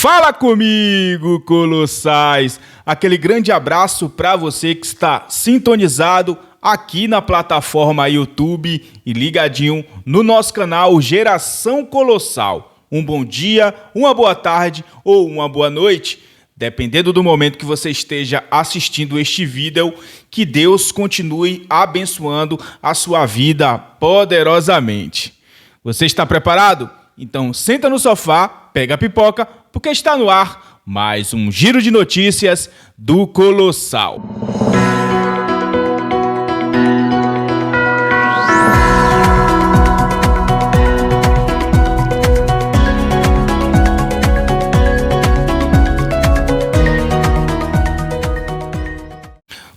Fala comigo, Colossais! Aquele grande abraço para você que está sintonizado aqui na plataforma YouTube e ligadinho no nosso canal Geração Colossal. Um bom dia, uma boa tarde ou uma boa noite, dependendo do momento que você esteja assistindo este vídeo. Que Deus continue abençoando a sua vida poderosamente. Você está preparado? Então senta no sofá, pega a pipoca, porque está no ar mais um giro de notícias do Colossal.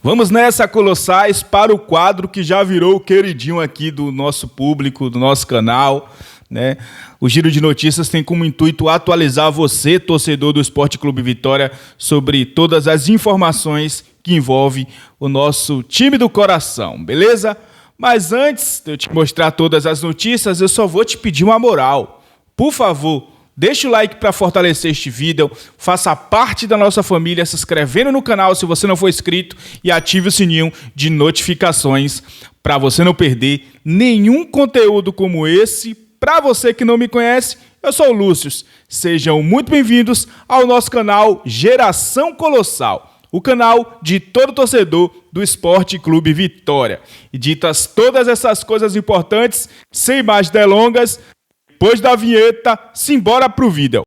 Vamos nessa, Colossais, para o quadro que já virou o queridinho aqui do nosso público, do nosso canal, né? O Giro de Notícias tem como intuito atualizar você, torcedor do Sport Clube Vitória, sobre todas as informações que envolvem o nosso time do coração, beleza? Mas antes de eu te mostrar todas as notícias, eu só vou te pedir uma moral. Por favor, deixa o like para fortalecer este vídeo, faça parte da nossa família se inscrevendo no canal se você não for inscrito e ative o sininho de notificações para você não perder nenhum conteúdo como esse. Para você que não me conhece, eu sou o Lúcio. Sejam muito bem-vindos ao nosso canal Geração Colossal, o canal de todo torcedor do Sport Clube Vitória. E ditas todas essas coisas importantes, sem mais delongas, depois da vinheta, simbora pro vídeo.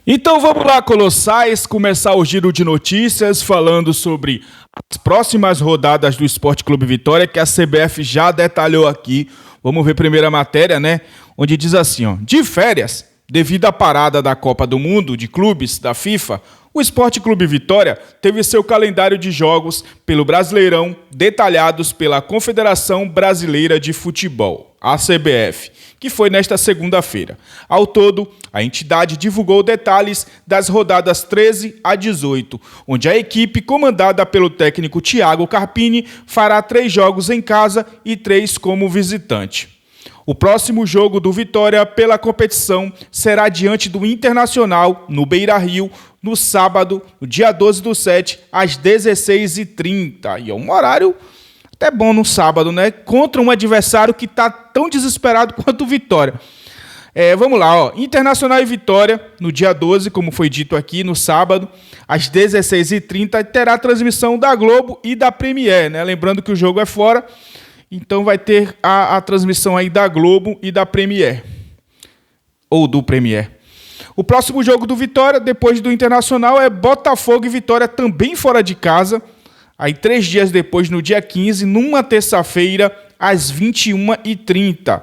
Então vamos lá, Colossais, começar o giro de notícias falando sobre as próximas rodadas do Sport Clube Vitória, que a CBF já detalhou aqui. Vamos ver a primeira matéria, né? Onde diz assim, ó: de férias, devido à parada da Copa do Mundo de clubes da FIFA, o Sport Clube Vitória teve seu calendário de jogos pelo Brasileirão detalhados pela Confederação Brasileira de Futebol, a CBF, que foi nesta segunda-feira. Ao todo, a entidade divulgou detalhes das rodadas 13 a 18, onde a equipe comandada pelo técnico Thiago Carpini fará 3 jogos em casa e 3 como visitante. O próximo jogo do Vitória pela competição será diante do Internacional, no Beira-Rio, no sábado, no dia 12/7, às 16h30. E é um horário até bom no sábado, né? Contra um adversário que está tão desesperado quanto o Vitória. Vamos lá, ó. Internacional e Vitória, no dia 12, como foi dito aqui, no sábado, às 16h30, terá transmissão da Globo e da Premier, né? Lembrando que o jogo é fora, então vai ter a transmissão aí da Globo e da Premier. Ou do Premier. O próximo jogo do Vitória, depois do Internacional, é Botafogo e Vitória, também fora de casa. Aí 3 dias depois, no dia 15, numa terça-feira, às 21h30.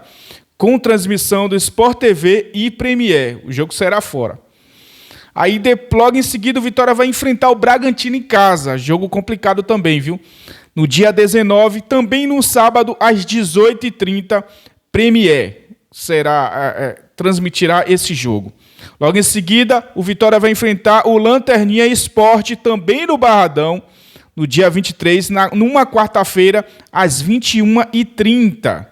Com transmissão do Sport TV e Premier. O jogo será fora. Aí logo em seguida, o Vitória vai enfrentar o Bragantino em casa. Jogo complicado também, viu? No dia 19, também no sábado, às 18h30, Premier transmitirá esse jogo. Logo em seguida, o Vitória vai enfrentar o Lanterninha Esporte, também no Barradão, no dia 23, numa quarta-feira, às 21h30.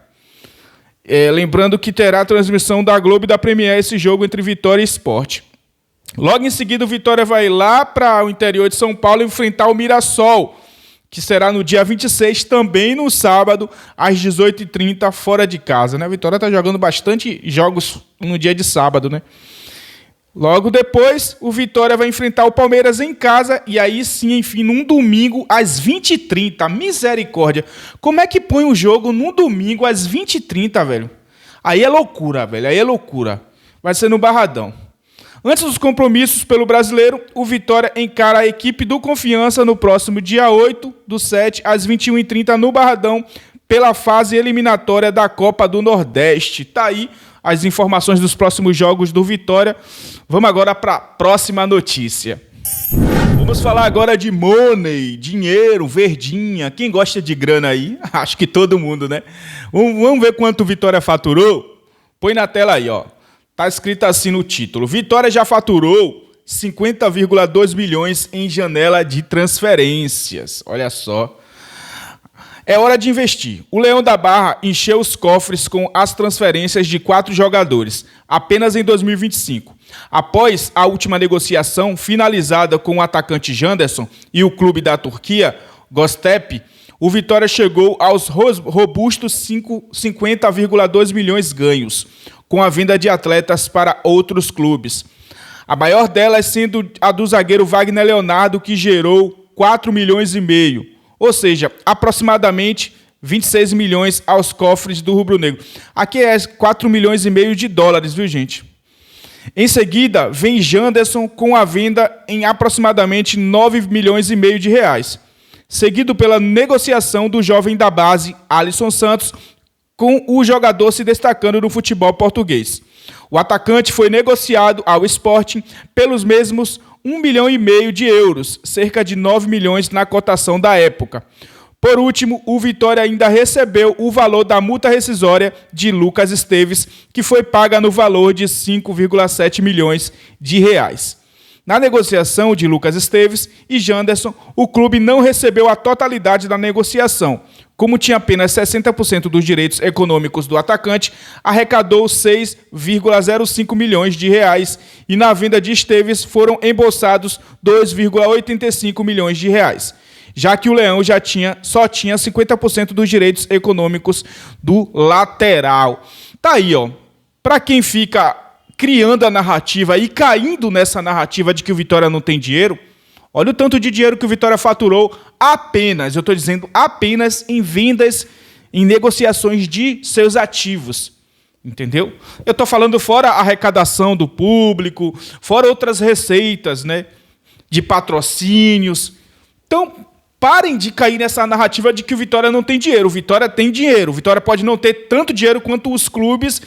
Lembrando que terá transmissão da Globo e da Premier esse jogo entre Vitória e Sport. Logo em seguida, o Vitória vai lá para o interior de São Paulo enfrentar o Mirassol, que será no dia 26, também no sábado, às 18h30, fora de casa, né? A Vitória está jogando bastante jogos no dia de sábado, né? Logo depois, o Vitória vai enfrentar o Palmeiras em casa e aí sim, enfim, num domingo às 20h30. Misericórdia. Como é que põe o jogo num domingo às 20h30, velho? Aí é loucura, velho. Aí é loucura. Vai ser no Barradão. Antes dos compromissos pelo Brasileiro, o Vitória encara a equipe do Confiança no próximo dia 8/7, às 21h30, no Barradão, pela fase eliminatória da Copa do Nordeste. Tá aí as informações dos próximos jogos do Vitória. Vamos agora para a próxima notícia. Vamos falar agora de money, dinheiro, verdinha. Quem gosta de grana aí? Acho que todo mundo, né? Vamos ver quanto o Vitória faturou? Põe na tela aí, ó. Tá escrito assim no título: Vitória já faturou 50,2 milhões em janela de transferências. Olha só. É hora de investir. O Leão da Barra encheu os cofres com as transferências de 4 jogadores, apenas em 2025. Após a última negociação finalizada com o atacante Janderson e o clube da Turquia, Göztepe, o Vitória chegou aos robustos 50,2 milhões ganhos, com a venda de atletas para outros clubes. A maior delas sendo a do zagueiro Wagner Leonardo, que gerou 4,5 milhões, ou seja, aproximadamente 26 milhões aos cofres do rubro-negro. Aqui é 4,5 milhões de dólares, viu, gente? Em seguida, vem Janderson com a venda em aproximadamente 9,5 milhões de reais, seguido pela negociação do jovem da base, Alisson Santos, com o jogador se destacando no futebol português. O atacante foi negociado ao Sporting pelos mesmos 1,5 milhão de euros, cerca de 9 milhões na cotação da época. Por último, o Vitória ainda recebeu o valor da multa rescisória de Lucas Esteves, que foi paga no valor de 5,7 milhões de reais. Na negociação de Lucas Esteves e Janderson, o clube não recebeu a totalidade da negociação. Como tinha apenas 60% dos direitos econômicos do atacante, arrecadou 6,05 milhões de reais e na venda de Esteves foram embolsados 2,85 milhões de reais, já que o Leão só tinha 50% dos direitos econômicos do lateral. Tá aí, ó. Para quem fica criando a narrativa e caindo nessa narrativa de que o Vitória não tem dinheiro, olha o tanto de dinheiro que o Vitória faturou apenas, eu estou dizendo apenas em vendas, em negociações de seus ativos. Entendeu? Eu estou falando fora a arrecadação do público, fora outras receitas, né, de patrocínios. Então, parem de cair nessa narrativa de que o Vitória não tem dinheiro. O Vitória tem dinheiro. O Vitória pode não ter tanto dinheiro quanto os clubes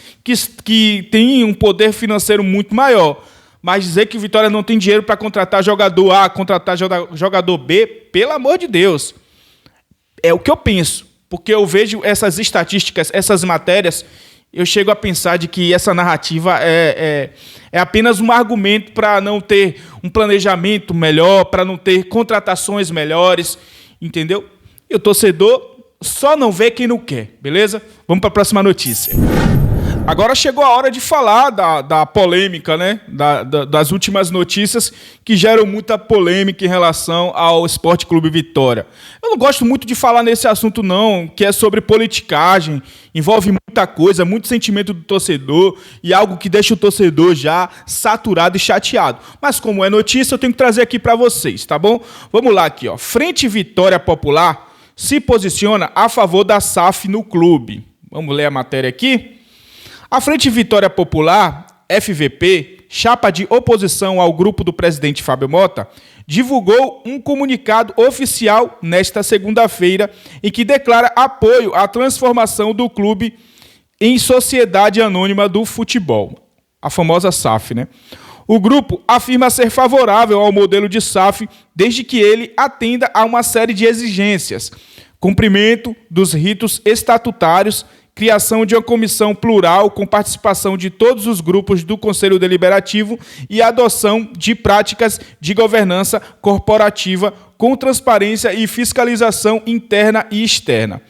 que têm um poder financeiro muito maior. Mas dizer que o Vitória não tem dinheiro para contratar jogador A, contratar jogador B, pelo amor de Deus. É o que eu penso. Porque eu vejo essas estatísticas, essas matérias, eu chego a pensar de que essa narrativa é apenas um argumento para não ter um planejamento melhor, para não ter contratações melhores, entendeu? E o torcedor só não vê quem não quer, beleza? Vamos para a próxima notícia. Agora chegou a hora de falar da polêmica, né? Das últimas notícias que geram muita polêmica em relação ao Sport Clube Vitória. Eu não gosto muito de falar nesse assunto, não, que é sobre politicagem, envolve muita coisa, muito sentimento do torcedor e algo que deixa o torcedor já saturado e chateado. Mas como é notícia, eu tenho que trazer aqui para vocês, tá bom? Vamos lá aqui, ó. Frente Vitória Popular se posiciona a favor da SAF no clube. Vamos ler a matéria aqui? A Frente Vitória Popular, FVP, chapa de oposição ao grupo do presidente Fábio Mota, divulgou um comunicado oficial nesta segunda-feira em que declara apoio à transformação do clube em Sociedade Anônima do Futebol, a famosa SAF, né? O grupo afirma ser favorável ao modelo de SAF desde que ele atenda a uma série de exigências: cumprimento dos ritos estatutários, criação de uma comissão plural com participação de todos os grupos do Conselho Deliberativo e adoção de práticas de governança corporativa com transparência e fiscalização interna e externa.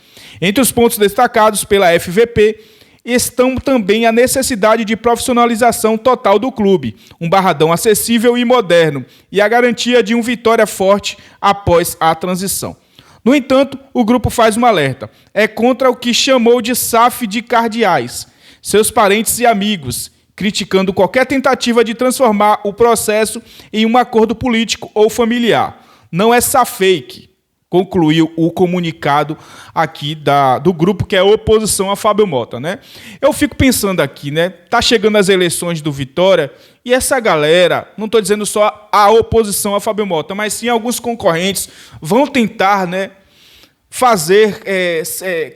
Entre os pontos destacados pela FVP estão também a necessidade de profissionalização total do clube, um Barradão acessível e moderno e a garantia de um Vitória forte após a transição. No entanto, o grupo faz um alerta. É contra o que chamou de SAF de cardeais, seus parentes e amigos, criticando qualquer tentativa de transformar o processo em um acordo político ou familiar. Não é SAFake, concluiu o comunicado aqui do grupo que é a oposição a Fábio Mota, né? Eu fico pensando aqui, né? Tá chegando as eleições do Vitória e essa galera, não estou dizendo só a oposição a Fábio Mota, mas sim alguns concorrentes vão tentar, né,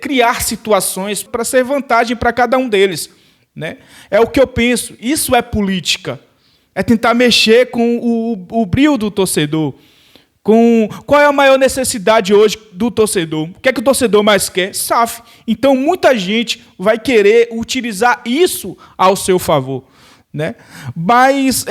criar situações para ser vantagem para cada um deles, né? É o que eu penso. Isso é política. É tentar mexer com o brio do torcedor. Qual é a maior necessidade hoje do torcedor? O que é que o torcedor mais quer? SAF. Então, muita gente vai querer utilizar isso ao seu favor, né? Mas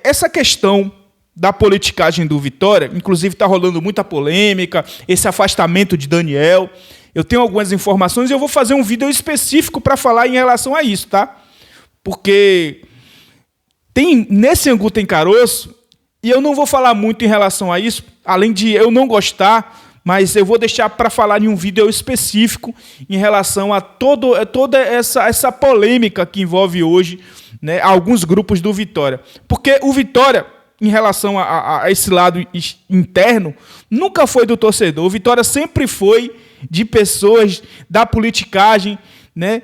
essa questão da politicagem do Vitória, inclusive está rolando muita polêmica, esse afastamento de Daniel. Eu tenho algumas informações e eu vou fazer um vídeo específico para falar em relação a isso, tá? Porque nesse Angu tem caroço, e eu não vou falar muito em relação a isso, além de eu não gostar, mas eu vou deixar para falar em um vídeo específico em relação a toda essa polêmica que envolve hoje, né, alguns grupos do Vitória. Porque o Vitória, em relação a esse lado interno, nunca foi do torcedor. O Vitória sempre foi de pessoas da politicagem, né,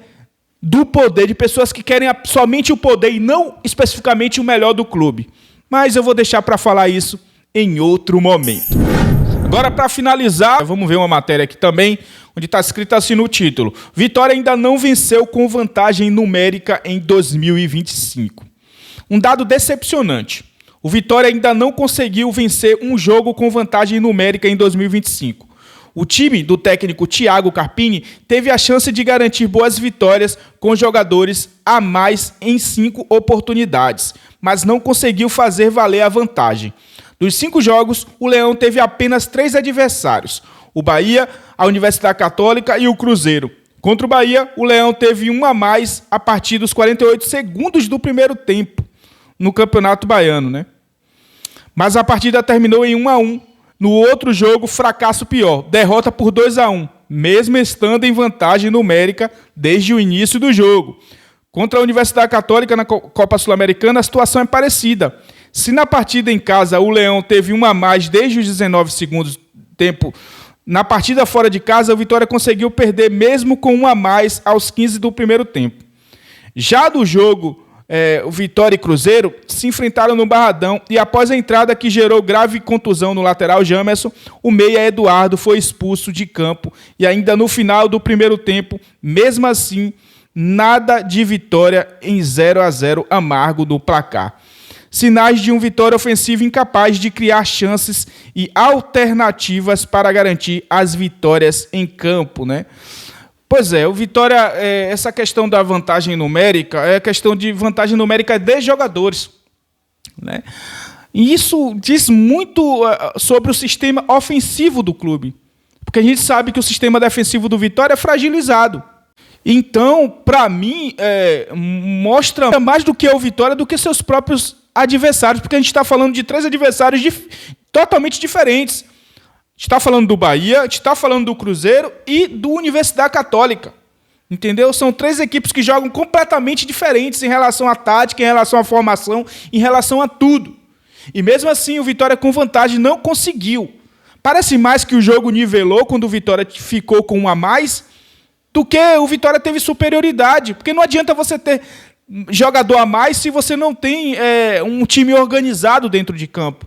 do poder, de pessoas que querem somente o poder e não especificamente o melhor do clube. Mas eu vou deixar para falar isso em outro momento. Agora, para finalizar, vamos ver uma matéria aqui também, onde está escrito assim no título: Vitória ainda não venceu com vantagem numérica em 2025. Um dado decepcionante. O Vitória ainda não conseguiu vencer um jogo com vantagem numérica em 2025. O time do técnico Thiago Carpini teve a chance de garantir boas vitórias com jogadores a mais em 5 oportunidades, mas não conseguiu fazer valer a vantagem. Dos 5 jogos, o Leão teve apenas 3 adversários: o Bahia, a Universidade Católica e o Cruzeiro. Contra o Bahia, o Leão teve um a mais a partir dos 48 segundos do primeiro tempo no Campeonato Baiano, né? Mas a partida terminou em 1-1. No outro jogo, fracasso pior, derrota por 2-1, mesmo estando em vantagem numérica desde o início do jogo. Contra a Universidade Católica na Copa Sul-Americana, a situação é parecida. Se na partida em casa o Leão teve um a mais desde os 19 segundos do tempo, na partida fora de casa, o Vitória conseguiu perder mesmo com um a mais aos 15 do primeiro tempo. Já do jogo, o Vitória e Cruzeiro se enfrentaram no Barradão e após a entrada que gerou grave contusão no lateral Jamerson, o meia Eduardo foi expulso de campo e ainda no final do primeiro tempo, mesmo assim, nada de vitória em 0-0 amargo no placar. Sinais de um Vitória ofensivo incapaz de criar chances e alternativas para garantir as vitórias em campo, né? Pois é, o Vitória, essa questão da vantagem numérica é questão de vantagem numérica de jogadores, né? E isso diz muito sobre o sistema ofensivo do clube, porque a gente sabe que o sistema defensivo do Vitória é fragilizado. Então, para mim, mostra mais do que o Vitória do que seus próprios adversários, porque a gente está falando de 3 adversários totalmente diferentes. A gente está falando do Bahia, a gente está falando do Cruzeiro e do Universidade Católica. Entendeu? São 3 equipes que jogam completamente diferentes em relação à tática, em relação à formação, em relação a tudo. E mesmo assim, o Vitória com vantagem não conseguiu. Parece mais que o jogo nivelou quando o Vitória ficou com um a mais do que o Vitória teve superioridade. Porque não adianta você ter jogador a mais se você não tem um time organizado dentro de campo.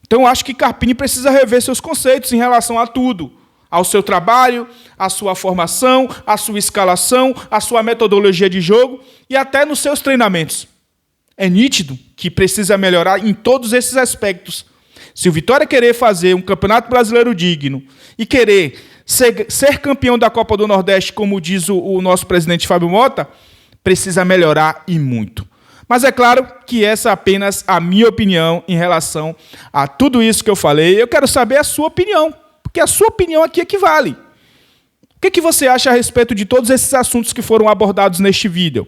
Então, acho que Carpini precisa rever seus conceitos em relação a tudo. Ao seu trabalho, à sua formação, à sua escalação, à sua metodologia de jogo e até nos seus treinamentos. É nítido que precisa melhorar em todos esses aspectos. Se o Vitória querer fazer um Campeonato Brasileiro digno e querer ser campeão da Copa do Nordeste, como diz o nosso presidente Fábio Mota, precisa melhorar e muito. Mas é claro que essa é apenas a minha opinião em relação a tudo isso que eu falei. Eu quero saber a sua opinião, porque a sua opinião aqui é que vale. O que você acha a respeito de todos esses assuntos que foram abordados neste vídeo?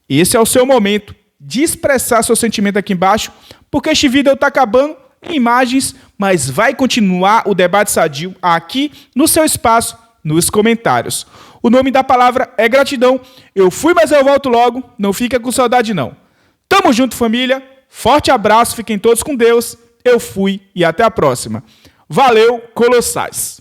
Esse é o seu momento de expressar seu sentimento aqui embaixo, porque este vídeo está acabando em imagens, mas vai continuar o debate sadio aqui no seu espaço, nos comentários. O nome da palavra é gratidão. Eu fui, mas eu volto logo. Não fica com saudade, não. Tamo junto, família. Forte abraço. Fiquem todos com Deus. Eu fui e até a próxima. Valeu, Colossais.